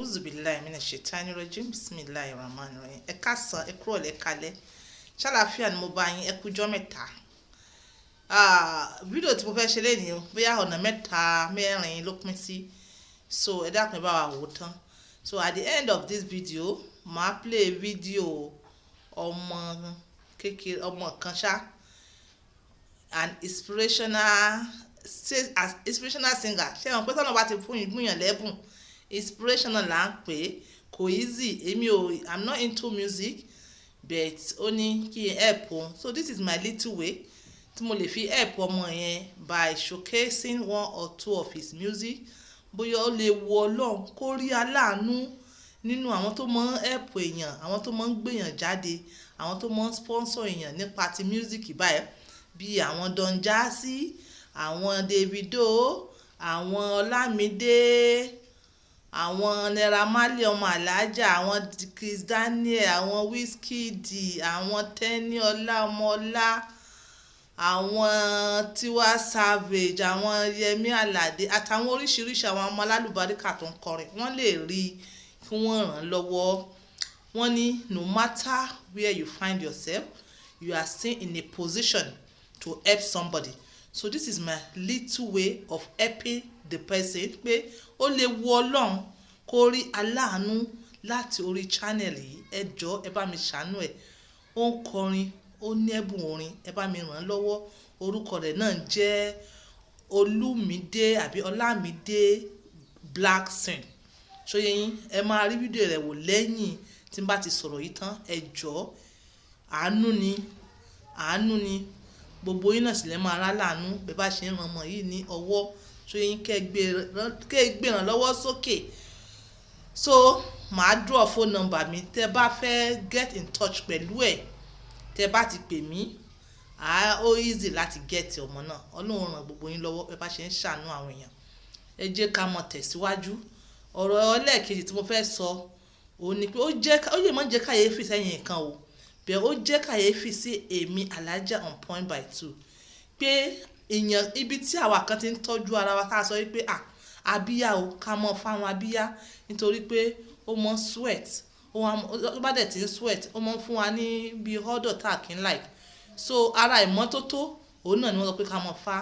A'udhu billahi minash shaitani rajim. Bismillahir rahmanir rahim. Ẹ káàsán, ẹ kúrò lẹ́ kalẹ́. Ṣàlàáfíà ni mo bá yín, ẹ kújọ́ mẹ́ta. Fídíò tí mo fẹ́ ṣe lénìí o, bóyá ọ̀nà mẹ́ta mẹ́rin ló pín sí. So ẹ dákun ẹ bá wa wò tán. So at the end of this video, màá play video ọmọ kékeré, ọmọ kan ṣá, an inspirational singer. Ṣé wọn pé tọ́nà bá ti fún ìgbìyàn lẹ́bùn inspirational là ń pè é, kò easy. I'm not into music, but ó ní kí n help o. So this is my little way tí mo lè fi help ọmọ yẹn by showcasing one or two of his music. Bóyá ó lè wo Ọlọ́run kó rí aláàánú nínú àwọn tó máa ń help èèyàn, àwọn tó máa ń gbèyàn jáde, àwọn tó máa ń sponsor èèyàn nípa ti music báyìí, bí àwọn Don Jazzy, àwọn Davido, àwọn Olamide, àwọn Naira Marley ọmọ Alájà, àwọn Chris Daniel, àwọn Wizkid, àwọn Teniola ọmọọlá, àwọn Tiwa Savage, àwọn Yemi Alade àtàwọn oríṣiríṣi àwọn ọmọ alálùbáríkà tó ń kọrin. Wọ́n lè rí kí wọ́n ràn lọ́wọ́. Wọ́n ní no matter where you find yourself, you are still in a position to help somebody. So this is my little way of helping the person, pé ó lè wo Ọlọ́run kó rí aláàánú láti orí channel yìí. Ẹ jọ̀ọ́ ẹ bá mi ṣàánú ẹ̀. Ó ń kọrin, ó ní ẹ̀bùn orin, ẹ bá mi ràn lọ́wọ́. Orúkọ rẹ̀ náà jẹ́ Olamide Blakson. Ṣóyé yín, ẹ máa rí fídíò rẹ̀ wò lẹ́yìn tí n bá ti sọ̀rọ̀ yìí tán. Ẹ jọ̀ọ́, àánú ni gbogbo yín náà sì lè máa rá láàánú bẹ́ẹ̀ bá ṣe ń ran ọmọ yìí ní ọwọ́. Ṣóyé yín, kẹ́ gbé ràn lọ́wọ́ sókè. So màá draw phone number mi tẹ́ bá fẹ́ get in touch pẹ̀lú ẹ̀. Tẹ́ bá ti pè mí, ó easy láti get ọmọ náà. Ọlọ́run ràn gbogbo yín lọ́wọ́ bẹ́ẹ̀ bá ṣe ń ṣàánú àwọn èèyàn. Ẹ jẹ́ ká mọ̀ tẹ̀síwájú. Ọ̀rọ̀ ẹlẹ́ẹ̀kejì tí mo fẹ́ sọ òun ni pé ó lè má jẹ́ kàyéfì sẹ́yìn nǹkan o, bẹ́ẹ̀ ó jẹ́ kàyéfì sí èmi Alájà on point by two. Pé èèyàn ibi tí àwa kan ti ń tọ́jú ara wa ká sọ wípé abiya o, ká mọ̀ fáwọn abiya nítorí pé ó mọ̀ sweat. Ó bá dẹ̀ tí ń sweat, ó mọ̀ fún wa ní bí odor tá kí n like. So ara ìmọ́tótó òun náà ni wọ́n sọ pé ká mọ̀ fá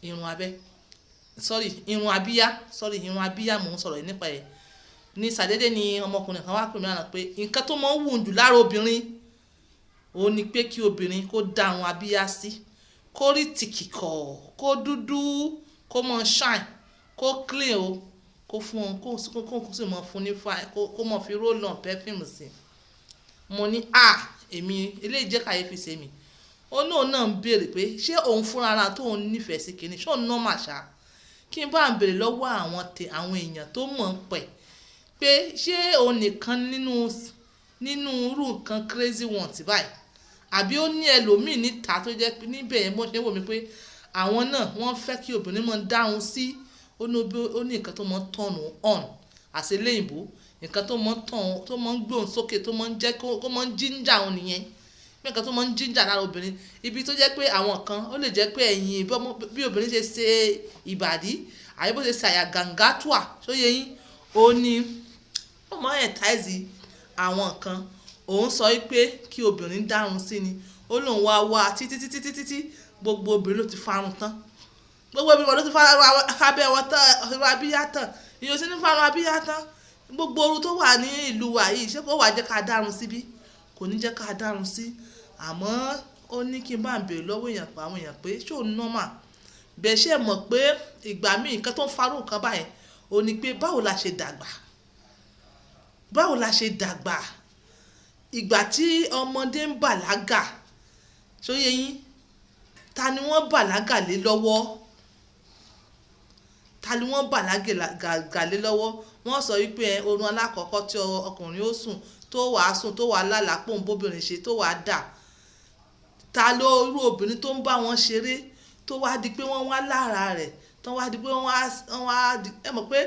irun abẹ́. Irun abiya mò ń sọ̀rọ̀ nípa ẹ̀. Ní sàdédé ni ọmọkùnrin kan wá pè mí lánàá pé nǹkan tó mọ̀ ń wù jù lára obìnrin òun ni pé kí obìnrin kó dá irun abiya sí, kó rí tìkìkọ̀, kó dúdú, kó mọ̀ shine, kó clean o, kó fún wọn kó sì mọ̀ fún ní fine, kó mọ̀ fi roll on perfume sí. Mo ní èmi eléyìí jẹ́ kàyéfì sí mi. Ó náà ń béèrè pé ṣé òun fúnra ara tó ń nífẹ̀ẹ́ sí kìíní, ṣé òun normal ṣá. Kí n bá ń béèrè lọ́wọ́ àwọn èèyàn tó mọ̀ ń pẹ̀ pé ṣé òun nìkan nínú irú nǹkan crazy one ti báyìí, àbí ó ní ẹlòmíì níta tó jẹ́ pé níbẹ̀ yẹn bó ṣe wò mí pé àwọn náà wọ́n fẹ́ kí obìnrin máa dáhùn sí. Ó ní nǹkan tó máa ń turn on àṣeléyìnbó, nǹkan tó máa ń gbóhùn sókè, tó máa ń jẹ́ kó máa ń ginger òun nìyẹn. Nǹkan tó máa ń ginger lára obìnrin, ibi tó jẹ́ pé àwọn kan ó lè jẹ́ pé ẹ̀yìn bí obìnrin ṣe ṣe ìbàdí àbí bó ṣe ṣàyà gàǹgàtùà. Ṣóyé yín, ó ní ó máa ń entice àwọn kan. Òun sọ wípé kí obìnrin dáhùn sí ni. Ó lóun wá títí gbogbo obìnrin ló ti farun tán. Gbogbo obìnrin ló ti farun abẹ́ wọn tán, irun abíyá tán. Ìyóò sí ní farun abíyá tán. Gbogbo ooru tó wà ní ìlú wa yìí, ṣé kó wàá jẹ́ ká dárun síbí? Kò ní jẹ́ ká dárun sí. Àmọ́ ó ní kí n bá ń béèrè lọ́wọ́ àwọn èèyàn pé ṣé òun normal. Bẹ́ẹ̀ ṣe mọ̀ pé ìgbà míì nǹkan tó ń farú nǹkan báyẹn ó ní pé báwo la ṣe dàgbà. Ìgbà tí ọmọdé ń bàlágà, ṣóyé yín, ta ni wọ́n bàlágà lé lọ́wọ́? Wọ́n sọ wípé orun alákọ̀ọ́kọ́ tí ọkùnrin ó sùn tó wàá lálàpọ̀ ń bóbìnrin ṣe tó wàá dà. Ta ló irú obìnrin tó ń bá wọn ṣeré tó wá di pé wọ́n wá lára rẹ̀, tó wá di pé wọ́n wá ẹ mọ̀ pé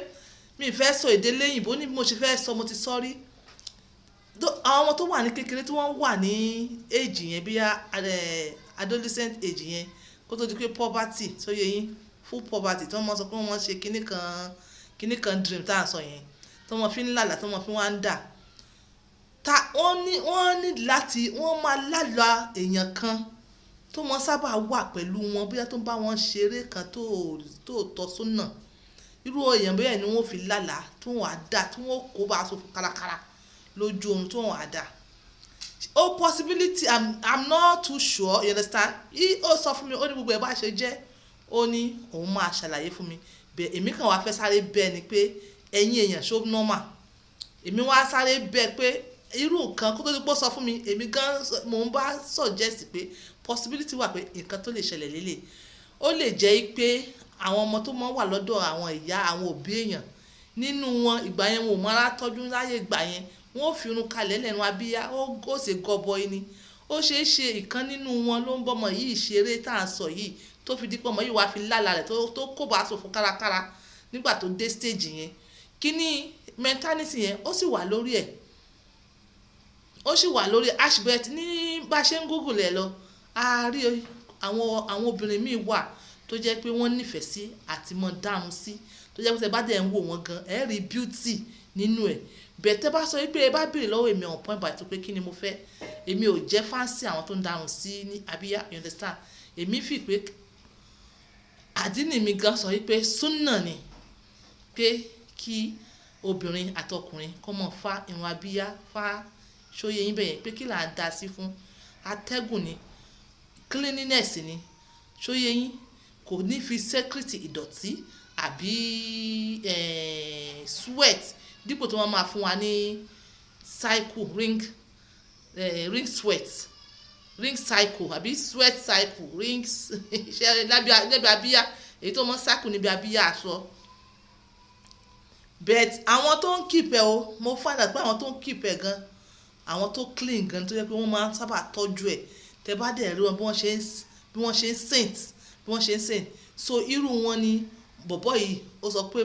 mi ì fẹ́ sọ èdè léyìnbó ní bí mo ṣe fẹ́ sọ, mo ti sọ rí. Àwọn ọmọ tó wà ní kékeré tí wọ́n wà ní age yẹn bí adolescent age yẹn kó tó di pé poverty, ṣóyé yín, full poverty tí wọ́n mọ̀ sọ pé wọ́n ṣe kíní kan dream tá à ń sọ yẹn. tó wọ́n fi ń lálàá tó wọ́n fi wá ń dà wọ́n ní láti wọ́n máa lálàá èèyàn kan tó wọ́n sábà wà pẹ̀lú wọn bóyá tó ń bá wọn ṣeré kan tó tọ́ sọ́nà irú èèyàn bẹ́ẹ̀ ni wọ́n fi lálàá tó wọ́n á dà tí wọ́n kó bá aṣọ kárakára lójú oorun tó wọ́n á dà. Possibility I'm not too sure, you understand. Ó sọ fún mi ó ní gbogbo ẹ̀ bá ṣe jẹ́ ó ní òun máa ṣàlàyé fún mi bẹ́ẹ̀ èmi kàn wá fẹ́ sáré bẹ́ẹ̀ ni pé ẹ̀yin èèyàn ṣó normal èmi wá sáré bẹ́ẹ̀ pé irú nǹkan kó tó di pé ó sọ fún mi èmi gan mò ń bá suggest pé possibility wà pé nǹkan tó lè ṣẹlẹ̀ lélẹ̀ ó lè jẹ́ pé àwọn ọmọ tó máa ń wà lọ́dọ̀ àwọn ìyá àwọn òbí èèyàn nínú wọn ìgbà yẹn wọn ò máa tọ́jú láyé ìgbà yẹn wọn ò fi irun kalẹ̀ lẹ́nu abíyá ó ṣe gọbọi ni ó ṣeé ṣe ìkan nínú wọn ló ń bọ́mọ yìí ṣeré tá à ń sọ yìí tó fi dípọ̀ mọ́ yìí wá fi lálàá rẹ̀ tó kó bá aṣọ fún kárakára nígbà tó dé stage yẹn kíní mentality yẹn ó sì wà lórí ẹ̀ ashbet ní bá ṣe ń google ẹ̀ lọ a rí àwọn obìnrin míì wà tó jẹ́ pé wọ́n nífẹ̀ẹ́ sí àti mọ̀ dáhùn sí tó jẹ́ pé tẹ́ bá dẹ̀ ń wò wọ́n gan ẹ̀ rí beauty nínú ẹ̀ bẹ́ẹ̀ tẹ́ bá sọ wípé ẹ bá béèrè lọ́wọ́ èmi on point by tó pé kí ni mo fẹ́ èmi ò jẹ́ fáǹsì àwọn tó ń dáhùn sí ní abíyá you understand èmi fi pé àdínì mi gan sọ wípé súnà ni pé kí obìnrin àtọkùnrin kọ́ mọ̀ fa irun abíyá fa ṣóyè yín bẹ̀yẹn pé kí là ń da sí fún atẹ́gùn ni cleanliness ni ṣóyè yín kò ní fi secret ìdọ̀tí àbí sweat dípò tí wọ́n máa fún wa ní cycle ring cycle àbí sweat cycle rings níbi abíyá èyí tó mọ́ cycle níbi abíyá aṣọ but àwọn tó ń keep ẹ o mo find out pé àwọn tó ń keep ẹ gan àwọn tó clean gan tó jẹ́ pé wọ́n máa ń sábà tọ́jú ẹ̀ tẹ́ bá dẹ̀ rí wọn bí wọ́n ṣe ń saint so irú wọn ni bọ̀bọ̀ yìí ó sọ pé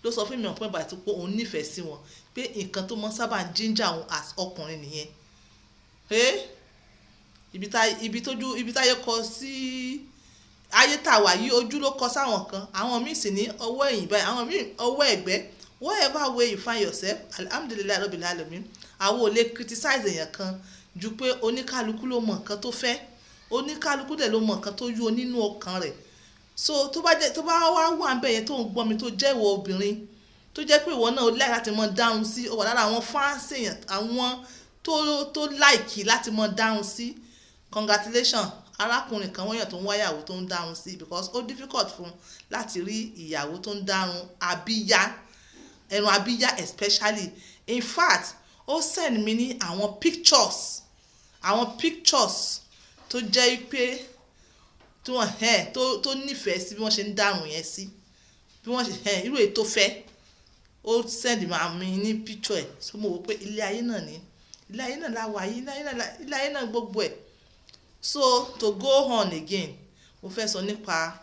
ló sọ fún mi ọ̀pọ̀ ìgbà tó pé òun nífẹ̀ẹ́ sí wọn pé nǹkan tó máa ń sábà ginger òun as ọkùnrin nìyẹn ibi táyé kọ sí ayé tàwa yìí ojú ló kọ sáwọn kan àwọn míì sì ní ọwọ́ ẹ̀yìn báyìí àwọn míì ọwọ́ ẹ̀gbẹ́ whatever way you find yourself alhamdulilayi rabbil alamin àwọn ò lè criticize èèyàn kan ju pé oníkálukú ló mọ nǹkan tó fẹ́ oníkálukú dẹ̀ ló mọ nǹkan tó yọ nínú ọkàn rẹ̀ so tó bá wá wà ń bẹ̀ yẹn tó ń gbọ́ mi tó jẹ́ ìwọ obìnrin tó jẹ́ pé ìwọ náà láì láti mọ dáhùn sí ó wà lára àwọn fáǹsì èèyàn àwọn tó láìkì láti mọ dáhùn sí congratulations arákùnrin kan wọ́n yàn tó ń wáyàwó tó ń dáhùn sí because ó difficult fún láti rí ìyàwó tó ń dáhùn abíyá ẹnu abíyá especially in fact ó send mi ní àwọn pictures tó jẹ́ pé tó nífẹ̀ẹ́ sí bí wọ́n ṣe ń dáhùn yẹn sí bí wọ́n ṣe irú èyí tó fẹ́ ó send mi ní picture ẹ̀ so mo wò pé ilé ayé náà la wà yìí ilé ayé náà gbogbo ẹ̀ so to go on again mo fẹ́ sọ nípa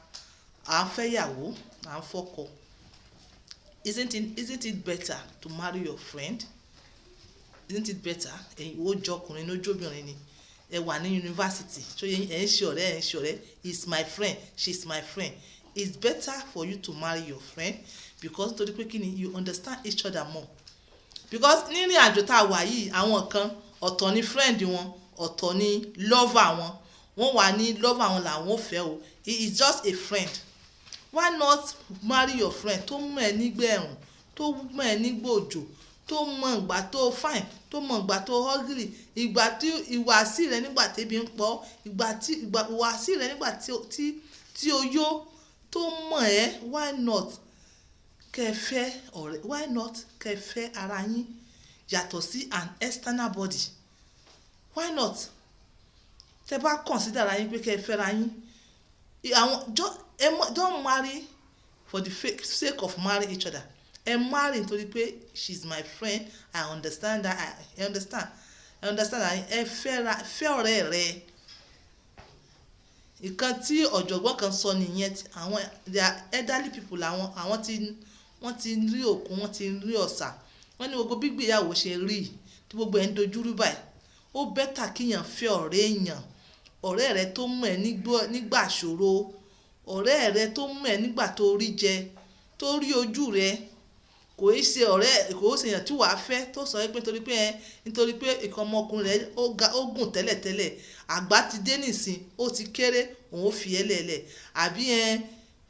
à ń fẹ́yàwó à ń fọ́kọ isn't it better to marry your friend isn't it better ẹ̀yin ó jọ ọkùnrin ní ojú obìnrin ni ẹ wà ní yunifásitì so ẹ̀ ń ṣe ọ̀rẹ́ is my friend she's my friend it's better for you to marry your friend because nítorí pé kí ni you understand each other more because nínú àjò tá a wà yìí àwọn kan ọ̀tọ̀ ni friend wọn ọ̀tọ̀ ni lover wọ́n wà ní lover wọn làwọn ò fẹ́ o he is just a friend why not marry your friend tó mọ̀ ẹ́ nígbà ẹ̀rùn tó mọ̀ ẹ́ nígbà òjò tó mọ̀ ìgbà tó fine tó mọ̀ ìgbà tó ugly ìgbà tí ìwàsí rẹ nígbà tẹ́bi ń pọ̀ ìwàsí rẹ nígbà tí o yó tó mọ̀ ẹ́ why not kẹfẹ́ ọ̀rẹ́ why not kẹfẹ́ ara yín yàtọ̀ sí an external body why not tẹ bá consider ara yín pé kẹfẹ́ ara yín àwọn don't marry for the sake of marrying each other ẹ marry nítorí pé she's my friend I understand that I understand ẹ fẹ́ ọ̀rẹ́ rẹ nǹkan tí ọ̀jọ̀gbọ́n kan sọ nìyẹn àwọn elderly people wọ́n ti rí òkun wọ́n ti rí ọ̀sà wọ́n ní gbogbo gbígbéyàwó ṣe rí tí gbogbo ẹ̀ ń dojúrú báyìí ó bẹ́tà kíyàn fẹ́ ọ̀rẹ́ èèyàn ọ̀rẹ́ rẹ tó mọ̀ ẹ́ nígbà ṣòro ọ̀rẹ́ rẹ tó mọ̀ ẹ́ nígbà tó rí jẹ tó rí ojú rẹ kò í ṣe ọ̀rẹ́, kò ó ṣe èèyàn tí wàá fẹ́ tó sọ pé nítorí pé ìkan ọmọkùnrin rẹ̀ ó gùn tẹ́lẹ̀tẹ́lẹ̀, àgbà ti dé nìsín, ó ti kéré, òun ó fi ẹ́ lẹ̀lẹ̀. Àbí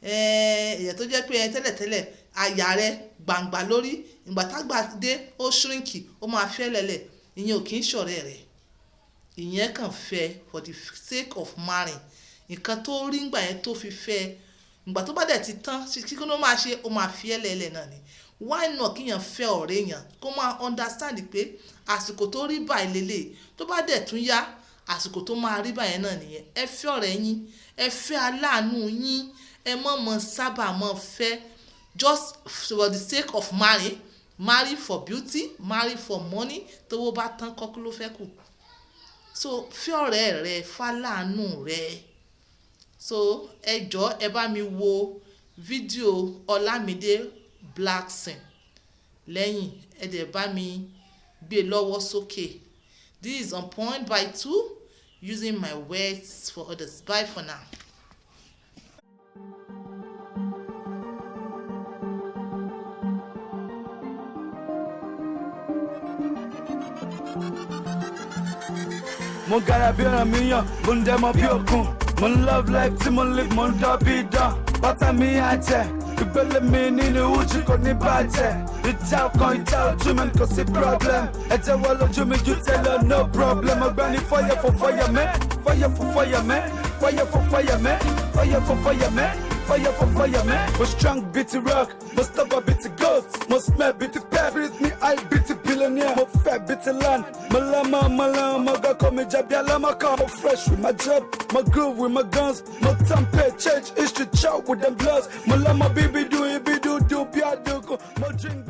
èèyàn tó jẹ́ pé tẹ́lẹ̀tẹ́lẹ̀ àyà rẹ̀ gbàǹgbà lórí, ìgbà tágbà dé ó ṣírínkì, ó máa fi ẹ́ lẹ̀lẹ̀. Ìyẹn ò kì í ṣọ̀rẹ́ rẹ̀. Ìyẹn kàn fẹ́ for the sake of marrying. Nǹkan tó rí ńgbà yẹn tó fi fẹ́, ìgbà tó bá dẹ̀ ti tán, kí ló máa ṣe? Ó máa fi ẹ́ lẹ̀lẹ̀ náà ni. Why not kíyàn fẹ́ ọ̀rẹ́ èèyàn kó máa understand pé àsìkò tó rí báyìí lélẹ̀, tó bá dẹ̀ tún yá àsìkò tó máa rí báyìí náà nìyẹn. Ẹ fẹ́ ọ̀rẹ́ yín, ẹ fẹ́ aláàánú yín, ẹ mọ̀ sábà mọ̀ fẹ́ just for the sake of marry for beauty, marry for money. Tówó bá tán kọ́kú ló fẹ́ kù. So fẹ́ ọ̀rẹ́ rẹ, fáláàánú rẹ. So ẹ jọ̀ọ́ ẹ bá mi wo fídíò Olamide Blakson lẹ́yìn, ẹ dẹ̀ bá mi gbé lọ́wọ́ sókè. This is on point by 2, using my words for others. Bye for now. Mo gara bí ọ̀ràn mi yàn, mo ń dẹ́mọ bí òkun. Mo ń love life tí mo live, mo ń dán bí dán. Bàtà mi àjẹ́, ìgbélé mi nínú ojú kò ní bàjẹ́. Ìjà ọkàn ìjà ojú mi kò sí problem. Ẹ̀jẹ̀ wọ lójú mi jù tẹ́lẹ̀ no problem. Ọ̀gbẹ́ni fire for fire man, fire for fire man, fire for fire man, fire for fire man. Fire for fire, man. Was strong, beat the rock. Was stubborn, beat the goat. Most smell, beat the pep. Breathe me, I beat the billionaire. More fat, beat the land. Malama, God call me Jabi Alama. Come fresh with my job. My groove with my guns. No temper, change history, chow with them bloods. Malama, baby, do, pia do, more drink.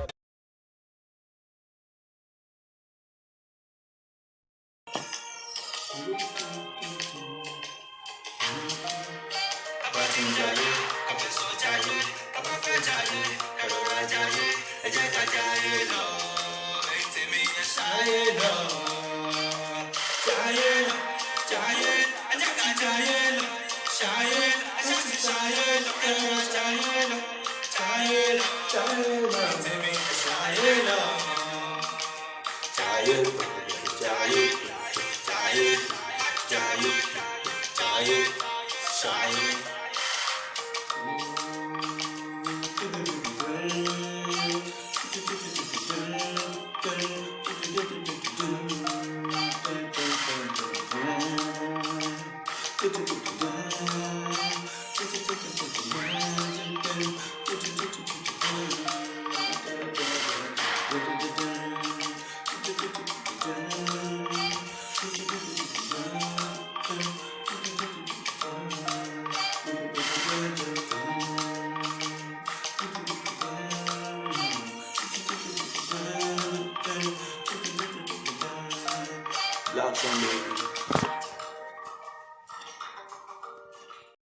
Blakson, baby.